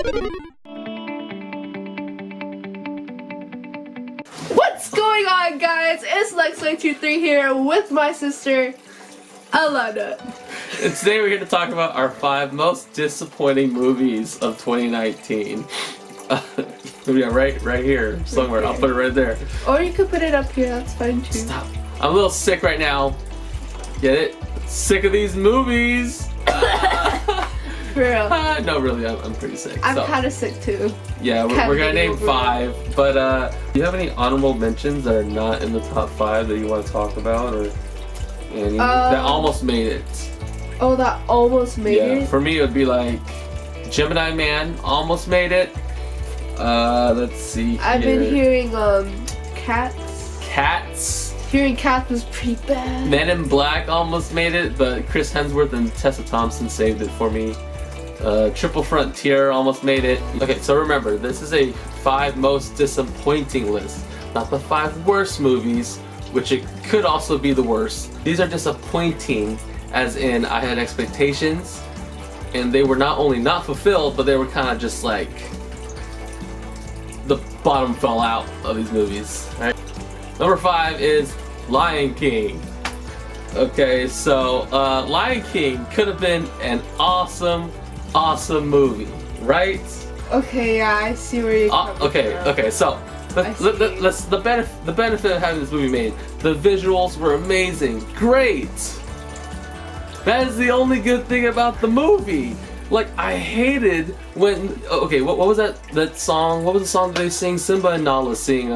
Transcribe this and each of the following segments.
What's going on, guys? It's Lex123 here with my sister, Alana. And today we're here to talk about our 5 most disappointing movies of 2019. Yeah, right here somewhere. I'll put it right there. Or you could put it up here, that's fine too. Stop. I'm a little sick right now. Get it? Sick of these movies. For real. No, really, I'm pretty sick. I'm kind of sick too. Yeah, we're gonna name 5. But do you have any honorable mentions that are not in the top 5 that you want to talk about, or any that almost made it? Oh, that almost made it? Yeah, for me it would be like Gemini Man almost made it. Let's see here. I've been hearing Cats. Cats. Hearing Cats was pretty bad. Men in Black almost made it, but Chris Hemsworth and Tessa Thompson saved it for me. Triple Frontier almost made it. Okay, so remember, this is a 5 most disappointing list, not the 5 worst movies, which it could also be the worst. These are disappointing, as in I had expectations, and they were not only not fulfilled, but they were kind of just like the bottom fell out of these movies. Right? Number 5 is Lion King. Okay, so Lion King could have been an awesome movie, right? Okay, yeah, I see where you're coming from. Okay, so the benefit of having this movie made, the visuals were amazing, great. That is the only good thing about the movie. Like, I hated when, okay, what was that song? What was the song that they sing? Simba and Nala sing,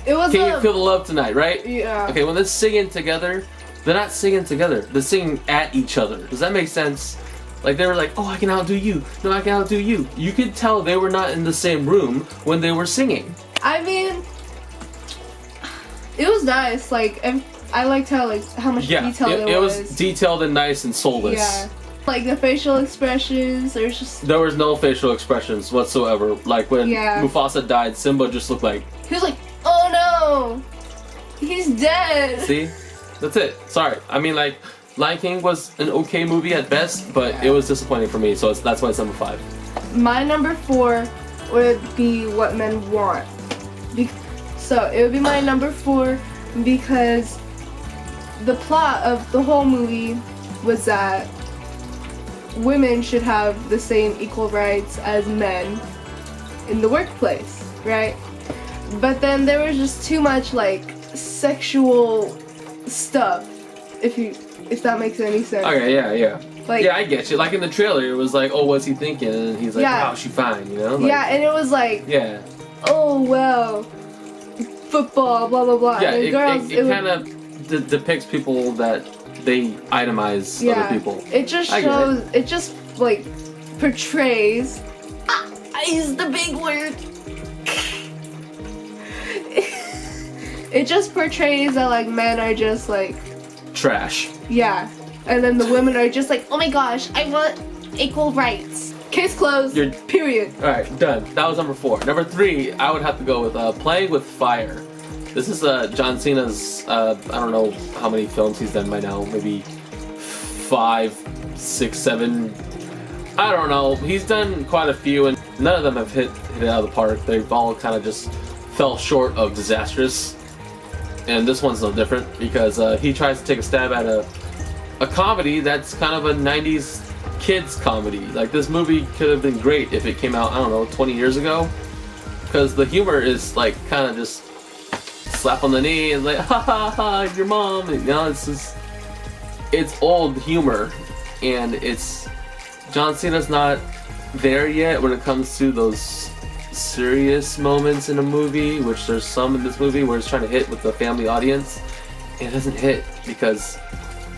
it was Can You Feel the Love Tonight, right? Yeah. Okay, when they're singing together, they're not singing together. They're singing at each other. Does that make sense? Like, they were like, oh, I can outdo you. No, I can outdo you. You could tell they were not in the same room when they were singing. I mean, it was nice. Like, I liked how much detail there was. It was detailed and nice and soulless. Yeah. Like, the facial expressions, there was no facial expressions whatsoever. Like, when Mufasa died, Simba just looked like... He was like, oh no! He's dead! See? That's it. Sorry. I mean, like, Lion King was an okay movie at best, but it was disappointing for me, so that's why it's number 5. My number 4 would be What Men Want. So, it would be my number 4 because the plot of the whole movie was that women should have the same equal rights as men in the workplace, right? But then there was just too much like sexual stuff, if that makes any sense. Okay, yeah. Like, yeah, I get you. Like in the trailer, it was like, oh, what's he thinking? And he's like, wow, she fine, you know? Like, yeah, and it was like, yeah. Oh, well, football, blah, blah, blah. Yeah, and girls, it kind of depicts people that they itemize other people. It just shows, it just like portrays, I use the big word. It just portrays that like men are just like trash. Yeah. And then the women are just like, oh my gosh, I want equal rights. Case closed. Period. Alright, done. That was number 4. Number 3, I would have to go with Playing with Fire. This is John Cena's, I don't know how many films he's done by now. Maybe 5, 6, 7. I don't know. He's done quite a few, and none of them have hit it out of the park. They've all kind of just fell short of disastrous. And this one's no different, because he tries to take a stab at a comedy that's kind of a 90s kids comedy. Like, this movie could have been great if it came out, I don't know, 20 years ago. Because the humor is like kind of just slap on the knee and like, ha ha ha, your mom. And, you know, it's old humor, and John Cena's not there yet when it comes to those serious moments in a movie, which there's some in this movie where it's trying to hit with the family audience, and it doesn't hit because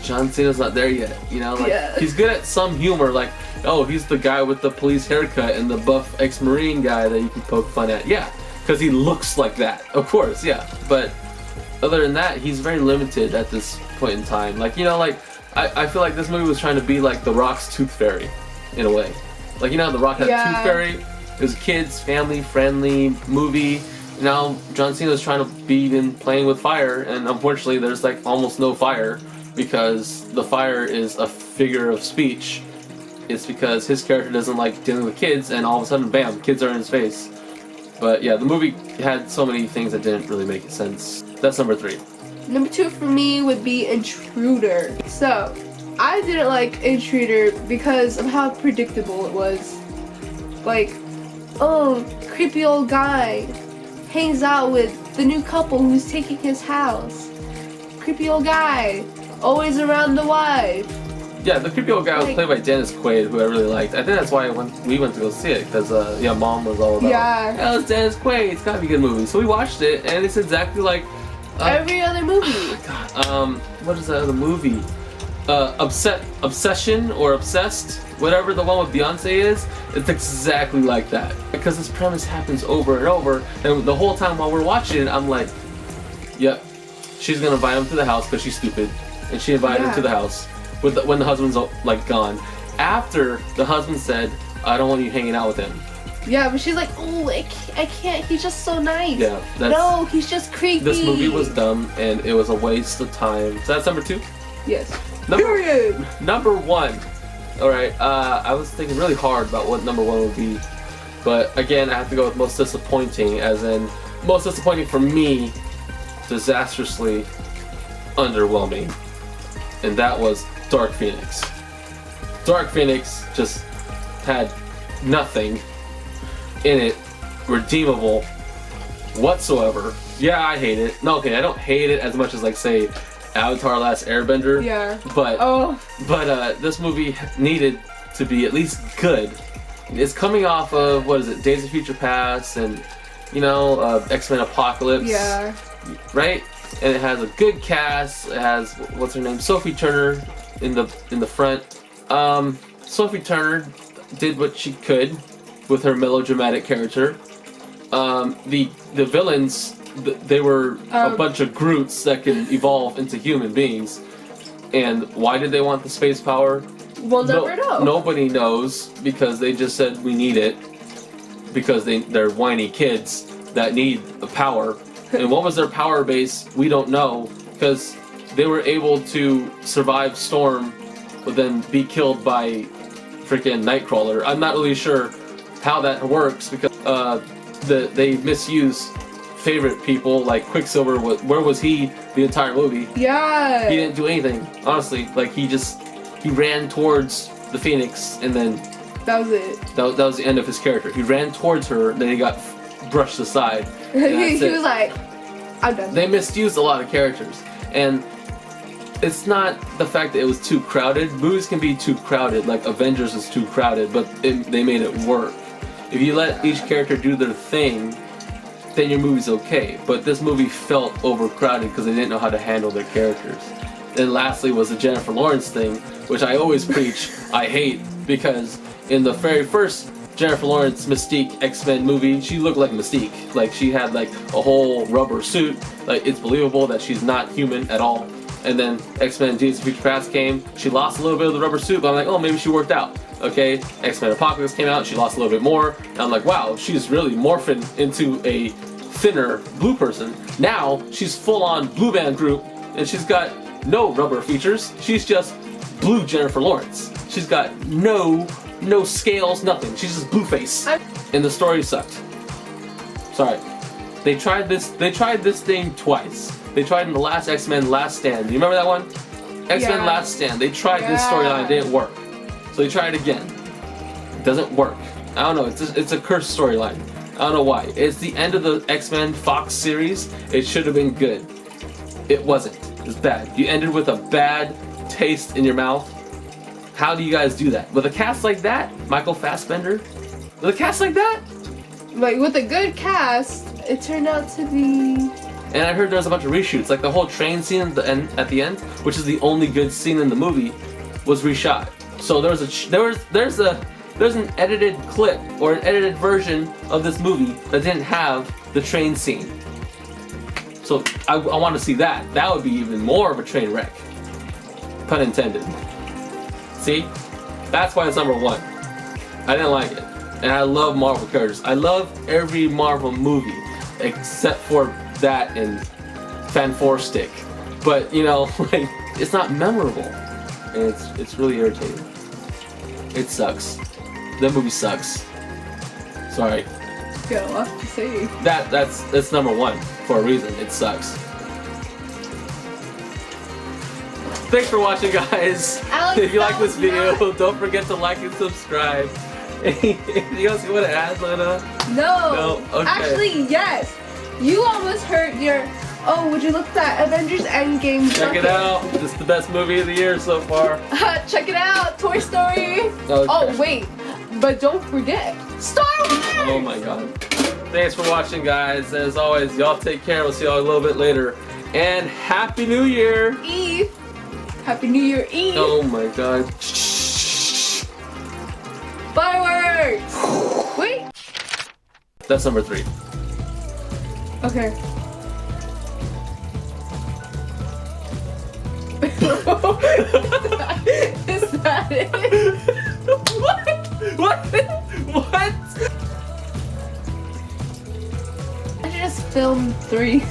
John Cena's not there yet, you know? Like, he's good at some humor, like, oh, he's the guy with the police haircut and the buff ex-Marine guy that you can poke fun at. Yeah, because he looks like that, of course, yeah. But other than that, he's very limited at this point in time. Like, you know, like, I feel like this movie was trying to be like The Rock's Tooth Fairy, in a way. Like, you know, The Rock had Tooth Fairy. It was a kids, family-friendly movie. Now John Cena's trying to be in Playing with Fire, and unfortunately there's like almost no fire because the fire is a figure of speech, it's because his character doesn't like dealing with kids, and all of a sudden, bam, kids are in his face. But yeah, the movie had so many things that didn't really make sense. That's number 3. Number 2 for me would be Intruder. So, I didn't like Intruder because of how predictable it was. Like, oh, creepy old guy hangs out with the new couple who's taking his house. Creepy old guy, always around the wife. Yeah, the creepy old guy was played by Dennis Quaid, who I really liked. I think that's why we went to go see it, because yeah, Mom was all about. Yeah. That was Dennis Quaid. It's gotta be a good movie. So we watched it, and it's exactly like every other movie. God, what is that other movie? Obsession or Obsessed, whatever the one with Beyonce is. It's exactly like that, because this premise happens over and over, and the whole time while we're watching it, I'm like, yep, she's gonna invite him to the house because she's stupid, and she invited him to the house when the husband's like gone. After the husband said, "I don't want you hanging out with him." Yeah, but she's like, oh, I can't. He's just so nice. Yeah, no, he's just creepy. This movie was dumb, and it was a waste of time. So that's number 2. Yes. Period. Number 1. All right. I was thinking really hard about what number 1 would be, but again, I have to go with most disappointing, as in most disappointing for me, disastrously underwhelming, and that was Dark Phoenix. Dark Phoenix just had nothing in it redeemable whatsoever. Yeah, I hate it. No, okay, I don't hate it as much as, like, say, Avatar: Last Airbender. Yeah. But this movie needed to be at least good. It's coming off of, what is it, Days of Future Past and, you know, X-Men Apocalypse. Yeah. Right? And it has a good cast. It has, what's her name, Sophie Turner in the front. Sophie Turner did what she could with her melodramatic character. The villains, they were a bunch of Groots that can evolve into human beings. And why did they want the space power? We'll never know. Nobody knows, because they just said we need it, because they're whiny kids that need the power. And what was their power base? We don't know, because they were able to survive Storm, but then be killed by freaking Nightcrawler. I'm not really sure how that works, because they misuse favorite people like Quicksilver. Where was he the entire movie? Yeah. He didn't do anything, honestly. Like, he ran towards the Phoenix, and then that was it. That was the end of his character. He ran towards her, then he got brushed aside. He was like, I'm done. They misused a lot of characters, and it's not the fact that it was too crowded. Movies can be too crowded, like Avengers is too crowded, but they made it work. If you let each character do their thing, then your movie's okay. But this movie felt overcrowded because they didn't know how to handle their characters. And lastly was the Jennifer Lawrence thing, which I always preach I hate, because in the very first Jennifer Lawrence Mystique X-Men movie, she looked like Mystique. Like, she had like a whole rubber suit. Like, it's believable that she's not human at all. And then X-Men Days of Future Past came, she lost a little bit of the rubber suit, but I'm like, oh, maybe she worked out. Okay, X-Men Apocalypse came out, she lost a little bit more, and I'm like, wow, she's really morphing into a thinner blue person. Now, she's full-on blue band group, and she's got no rubber features, she's just blue Jennifer Lawrence. She's got no scales, nothing. She's just blue face. And the story sucked. Sorry. They tried this thing twice. They tried in the last X-Men Last Stand. Do you remember that one? X-Men Last Stand. They tried this storyline, it didn't work. So they tried it again. It doesn't work. I don't know, it's a cursed storyline. I don't know why. It's the end of the X-Men Fox series. It should have been good. It wasn't. It was bad. You ended with a bad taste in your mouth. How do you guys do that? With a cast like that? Michael Fassbender? With a cast like that? Like, with a good cast, it turned out to be... And I heard there was a bunch of reshoots. Like, the whole train scene at the end, which is the only good scene in the movie, was reshot. So there's an edited clip or an edited version of this movie that didn't have the train scene. So I want to see that. That would be even more of a train wreck. Pun intended. See? That's why it's number 1. I didn't like it. And I love Marvel characters. I love every Marvel movie except for that and Fan4Stick. But, you know, like, it's not memorable. And it's really irritating. It sucks. That movie sucks. Sorry. Got a lot to say. That's number 1 for a reason. It sucks. Thanks for watching, guys. Alex, if you like this video, not... don't forget to like and subscribe. Anything else you want to add, Lena? No. Okay. Actually, yes. You almost hurt your... Oh, would you look at that Avengers Endgame? Check it out. This is the best movie of the year so far. Check it out. Toy Story. Okay. Oh, wait. But don't forget. Star Wars! Oh my god. Thanks for watching, guys. As always, y'all take care. We'll see y'all a little bit later. And Happy New Year! Eve. Happy New Year Eve. Oh my god. Fireworks! Wait. That's number 3. Okay. Is that it? What? I just filmed 3.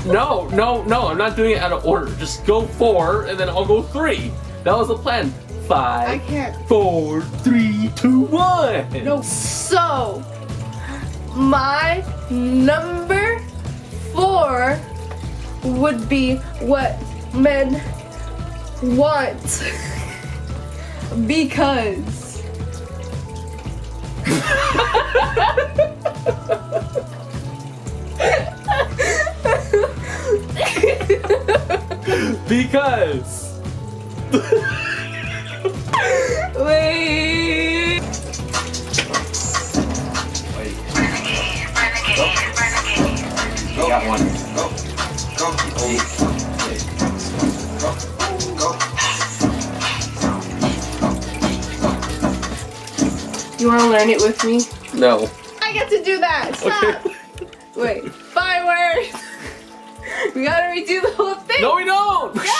No, I'm not doing it out of order. Just go 4 and then I'll go 3. That was the plan. 5, I can't. 4, 3, 2, 1. No. So, my number 4 would be what men want. Because. Because. Wait. Go. Got one. Go. You want to learn it with me? No. I get to do that. Stop. Okay. Wait. Fireworks. We gotta redo the whole thing. No, we don't. Yeah.